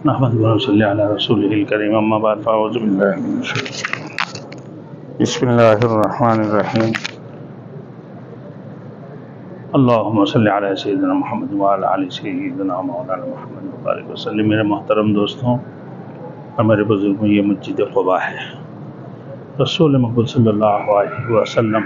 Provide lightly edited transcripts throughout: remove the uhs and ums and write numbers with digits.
نحمدہ و نصلی علی رسولہ الکریم اما بعد فاعوذ باللہ من الشیطان بسم اللہ الرحمن الرحیم اللہم صلی علی سیدنا محمد وعلی آل سیدنا مولانا محمد وبارک وسلم۔ میرے محترم دوستوں اور میرے بزرگوں، یہ مسجد قباء ہے۔ رسول مقبول صلی اللہ علیہ وسلم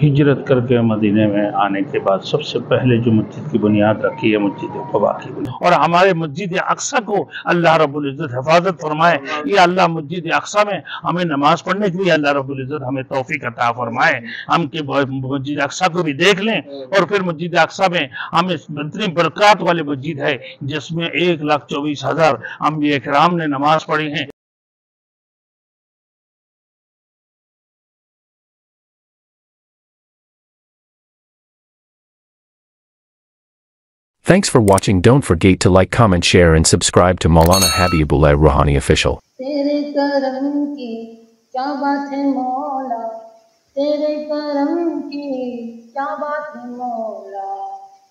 ہجرت کر کے مدینے میں آنے کے بعد سب سے پہلے جو مسجد کی بنیاد رکھی ہے مسجد قباء کی بنیاد، اور ہمارے مسجد اقصی کو اللہ رب العزت حفاظت فرمائے۔ یہ اللہ مسجد اقصی میں ہمیں نماز پڑھنے کے لیے اللہ رب العزت ہمیں توفیق عطا فرمائے، ہم کہ مسجد اقصی کو بھی دیکھ لیں، اور پھر مسجد اقصی میں ہمیں اتنی برکات والے مسجد ہے جس میں 1,24,000 انبیاء کرام نے نماز پڑھی ہیں۔ Thanks for watching. Don't forget to like, comment, share and subscribe to Maulana Habibullah Rouhani Official. تیرے کرم کی کیا بات ہے مولا، تیرے کرم کی کیا بات ہے مولا،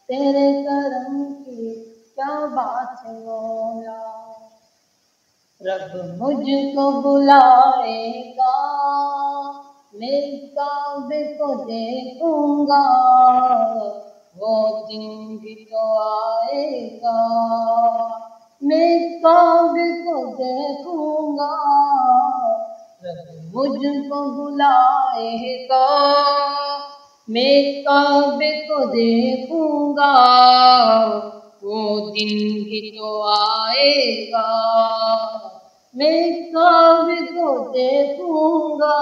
تیرے کرم کی کیا بات ہے مولا۔ رب مجھ کو بلائے گا، میں کعبے کو دیکھوں گا، وہ دن بھی تو آئے گا، میں کعبے کو دیکھوں گا۔ رب مجھ کو بلائے گا، میں کعبے کو دیکھوں گا، وہ دن بھی تو آئے گا، میں کعبے کو دیکھوں گا۔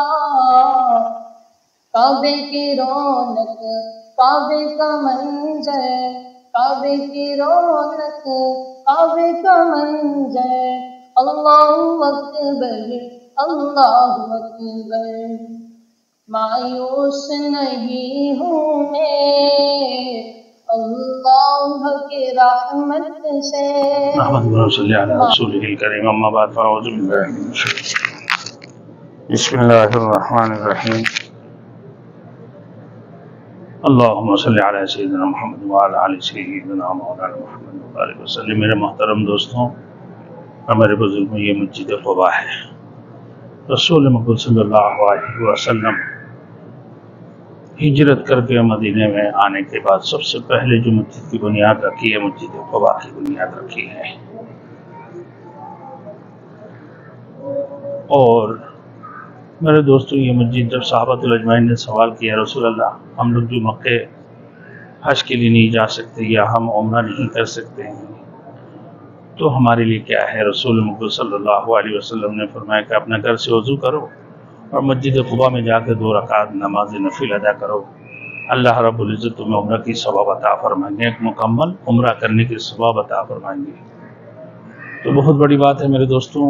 کعبے کی رونق، کعبے کا منظر، کعبے کی رونق، کعبے کا منظر، اللہ اکبر، اللہ اکبر۔ مایوس نہیں ہوں میں اللہ کی رحمت سے۔ نحمدہ و صلی علی رسولہ الکریم اما بعد فاعوذ باللہ من الشیطان بسم اللہ الرحمن الرحیم اللہم صلی علی سیدنا محمد وعلی آل سیدنا مولانا محمد وبارک وسلم۔ میرے محترم دوستوں اور میرے بزرگوں، یہ مسجد قباء ہے۔ رسول مقبول صلی اللہ علیہ وسلم ہجرت کر کے مدینے میں آنے کے بعد سب سے پہلے جو مسجد کی بنیاد رکھی ہے مسجد قباء کی بنیاد رکھی ہے۔ اور میرے دوستوں، یہ مسجد جب صحابۃ الاجمعین نے سوال کیا رسول اللہ، ہم لوگ جو مکہ حج کے لیے نہیں جا سکتے یا ہم عمرہ نہیں کر سکتے ہیں تو ہمارے لیے کیا ہے؟ رسول مقبول صلی اللہ علیہ وسلم نے فرمایا کہ اپنے گھر سے وضو کرو اور مسجد قباء میں جا کے 2 رکعت نماز نفل ادا کرو، اللہ رب العزت تمہیں عمرہ کی ثواب عطا فرمائیں گے، ایک مکمل عمرہ کرنے کی ثواب عطا فرمائیں گے۔ تو بہت بڑی بات ہے میرے دوستوں،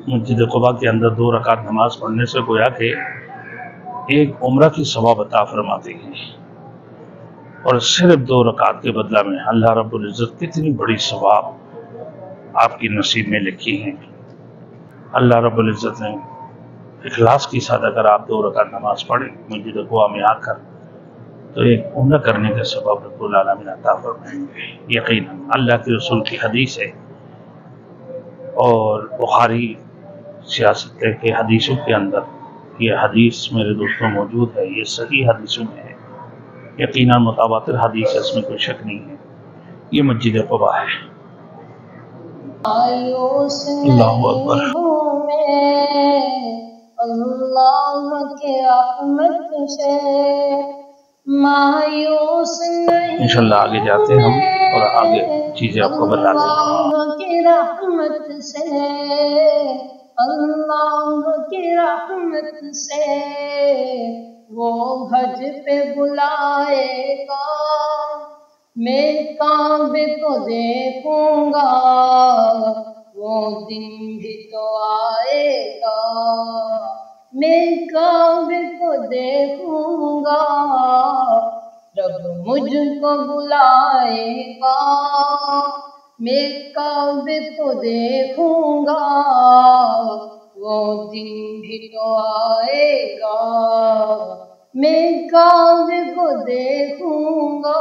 مسجد قباء کے اندر 2 رکعت نماز پڑھنے سے گویا کہ ایک عمرہ کی ثواب عطا فرماتے ہیں، اور صرف 2 رکعت کے بدلہ میں اللہ رب العزت کتنی بڑی ثواب آپ کی نصیب میں لکھی ہیں۔ اللہ رب العزت نے اخلاص کے ساتھ اگر آپ 2 رکعت نماز پڑھیں مسجد قباء میں آ کر تو ایک عمرہ کرنے کا سبب رب العالمین عطا فرمائیں گے۔ یقیناً اللہ کے رسول کی حدیث ہے، اور بخاری سیاست کے حدیثوں کے اندر یہ حدیث میرے دوستوں موجود ہے، یہ صحیح حدیثوں میں ہے، یقیناً متواتر حدیث ہے، اس میں کوئی شک نہیں ہے۔ یہ مسجد قباء ہے۔ مایوس اللہ اکبر۔ نہیں ہوں میں اللہ کی رحمت سے، مایوس نہیں انشاءاللہ آگے جاتے ہیں ہم اور آگے چیزیں آپ کو بتاتے ہیں۔ اللہ کی رحمت سے، اللہ کی رحمت سے، وہ حج پہ بلائے گا، میں کعبے کو دیکھوں گا، وہ دن بھی تو آئے گا، میں کعبے کو دیکھوں گا، رب مجھ کو بلائے گا، میں کعبے کو دیکھوں گا، وہ دن بھی تو آئے گا، میں کعبے کو دیکھوں گا۔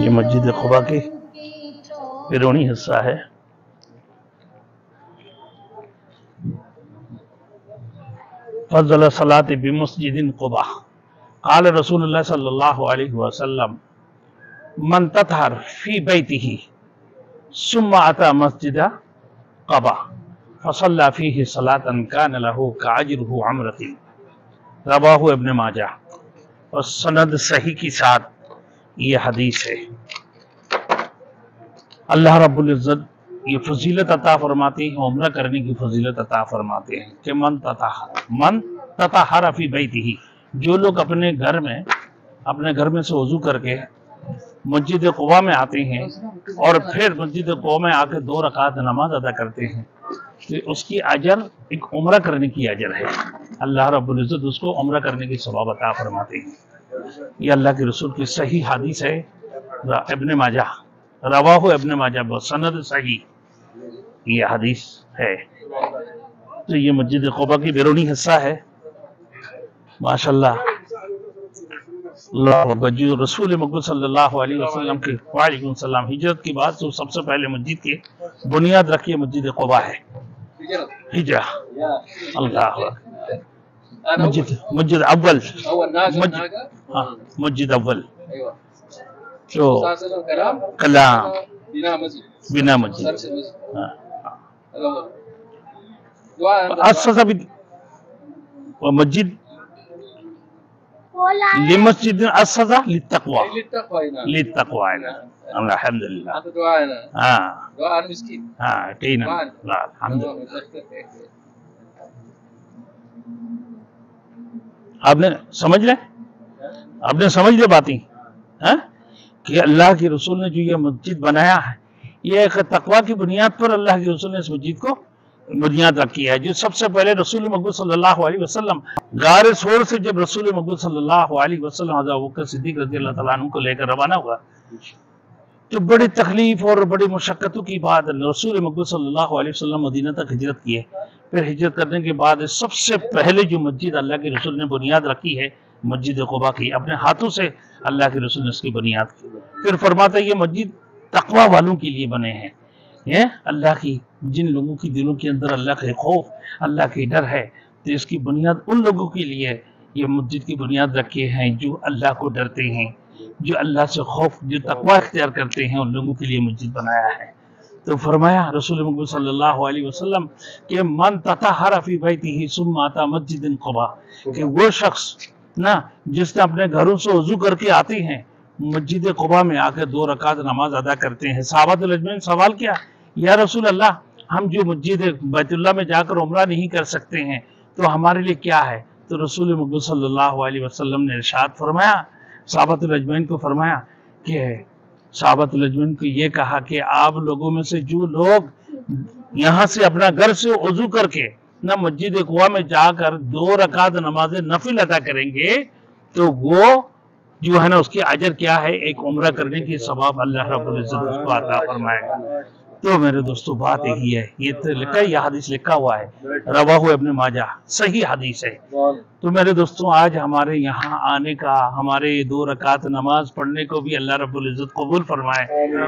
یہ مسجد قباء کی بیرونی حصہ ہے۔ فضل صلاة بمسجد قباء، قال رسول اللہ صلی اللہ علیہ وسلم من تطہر فی بیتہ ثم اتى مسجد قباء فصلى فيه صلاة كان له كأجره عمرة، رواہ ابن ماجہ، اور سند صحیح کی ساتھ یہ حدیث ہے۔ اللہ رب العزت یہ فضیلت عطا فرماتے ہیں، عمرہ کرنے کی فضیلت عطا فرماتے ہیں کہ من تطہر فی بیتہ، جو لوگ اپنے گھر میں سے وضو کر کے مسجد قباء میں آتے ہیں اور پھر مسجد قباء میں آ کے 2 رکعت نماز ادا کرتے ہیں، تو اس کی اجر ایک عمرہ کرنے کی اجر ہے۔ اللہ رب العزت اس کو عمرہ کرنے کی ثواب عطا فرماتے ہیں۔ یہ اللہ کے رسول کی صحیح حدیث ہے، ابن ماجہ، رواہ ابن ماجہ، سند صحیح یہ حدیث ہے۔ تو یہ مسجد قباء کی بیرونی حصہ ہے۔ ماشاءاللہ، اللہ اکبر، جو رسول مقبول صلی اللہ علیہ وسلم کے وعلیکم السلام ہجرت کی بات تو سب سے پہلے مسجد کی بنیاد رکھی ہے مسجد قباء ہے۔ ہجرہ، اللہ اکبر، مسجد اول، مسجد اول تو کلام بنا مسجد اسس مسجد لمسجد اسس للتقوى الحمدللہ۔ دعاء المسكين، ٹھیک الحمدللہ۔ آپ نے سمجھ لے باتیں کہ اللہ کے رسول نے جو یہ مسجد بنایا ہے، یہ ایک تقوی کی بنیاد پر اللہ کے رسول نے اس مسجد کو بنیاد رکھی ہے۔ جو سب سے پہلے رسول مقبول صلی اللہ علیہ وسلم غار ثور سے جب رسول مقبول صلی اللہ علیہ وسلم حضرت ابوبکر صدیق رضی اللہ تعالیٰ عنہ کو لے کر روانہ ہوا، تو بڑی تکلیف اور بڑی مشقتوں کی بعد رسول مقبول صلی اللہ علیہ وسلم مدینہ تک ہجرت کی ہے۔ پھر ہجرت کرنے کے بعد سب سے پہلے جو مسجد اللہ کے رسول نے بنیاد رکھی ہے مسجد قباء کی، اپنے ہاتھوں سے اللہ کے رسول نے اس کی بنیاد کی۔ پھر فرماتا ہے یہ مسجد تقوی والوں کے لیے بنے ہیں، یہ اللہ کی، جن لوگوں کی دلوں کے اندر اللہ کا خوف، اللہ کی ڈر ہے، تو اس کی بنیاد ان لوگوں کے لیے یہ مسجد کی بنیاد رکھے ہیں جو اللہ کو ڈرتے ہیں، جو اللہ سے خوف، جو تقوی اختیار کرتے ہیں، ان لوگوں کے لیے مسجد بنایا ہے۔ تو فرمایا رسول مقبول صلی اللہ علیہ وسلم کہ من تطہر فی بیتہ ثم اتی مسجد قباء، کہ وہ شخص جس نے اپنے گھروں سے وضو کر کے آتے ہیں، مسجد قباء میں آ کے 2 رکعت نماز ادا کرتے ہیں۔ صحابہ اجمعین سوال کیا، یا رسول اللہ، ہم جو مسجد بیت اللہ میں جا کر عمرہ نہیں کر سکتے ہیں تو ہمارے لیے کیا ہے؟ تو رسول مقبول صلی اللہ علیہ وسلم نے ارشاد فرمایا، صحابہ اجمعین کو فرمایا کہ صحابہ اجمعین کو یہ کہا کہ آپ لوگوں میں سے جو لوگ یہاں سے اپنا گھر سے وضو کر کے مسجد قباء میں جا کر 2 رکعت نماز نفل ادا کریں گے، تو وہ جو ہے اس کی اجر کیا ہے؟ ایک عمرہ کرنے کی ثواب اللہ رب العزت اس کو عطا فرمائے گا۔ تو میرے دوستو بات یہی ہے، یہ تو لکھا ہے، یہ حدیث لکھا ہوا ہے، رواہ ابن ماجہ، صحیح حدیث ہے۔ تو میرے دوستو آج ہمارے یہاں آنے کا، ہمارے 2 رکعت نماز پڑھنے کو بھی اللہ رب العزت قبول فرمائے،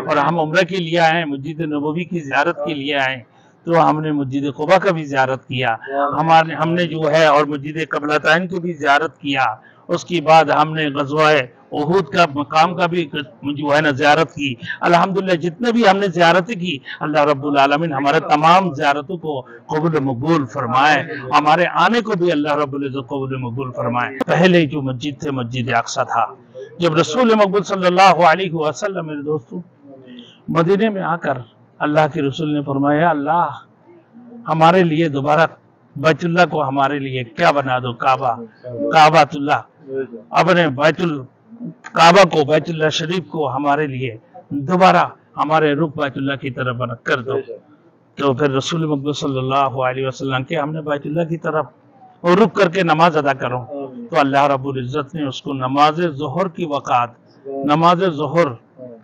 اور ہم عمرہ کے لیے آئے، مسجد نبوی کی زیارت کے لیے آئے، تو ہم نے مسجد قباء کا بھی زیارت کیا، ہم نے جو ہے اور مسجد قبلتین کو بھی زیارت کیا، اس کے بعد ہم نے غزوہ احد کا مقام کا بھی جو ہے زیارت کی۔ الحمدللہ جتنے بھی ہم نے زیارتیں کی، اللہ رب العالمین ہمارے تمام زیارتوں کو قبول مقبول فرمائے، ہمارے آنے کو بھی اللہ رب العزت قبول مقبول فرمائے۔ پہلے جو مسجد تھے مسجد اقصی تھا، جب رسول مقبول صلی اللہ علیہ وسلم میرے دوستو مدینے میں آ کر اللہ کے رسول نے فرمایا، اللہ ہمارے لیے دوبارہ بیت اللہ کو ہمارے لیے کیا بنا دو، کعبۃ اللہ، اپنے کعبہ کو، بیت اللہ شریف کو ہمارے لیے دوبارہ ہمارے رخ بیت اللہ کی طرف بنا کر دو۔ تو پھر رسول مقبول صلی اللہ علیہ وسلم کہ ہم نے بیت اللہ کی طرف رخ کر کے نماز ادا کرو، تو اللہ رب العزت نے اس کو نماز ظہر کی وقات، نماز ظہر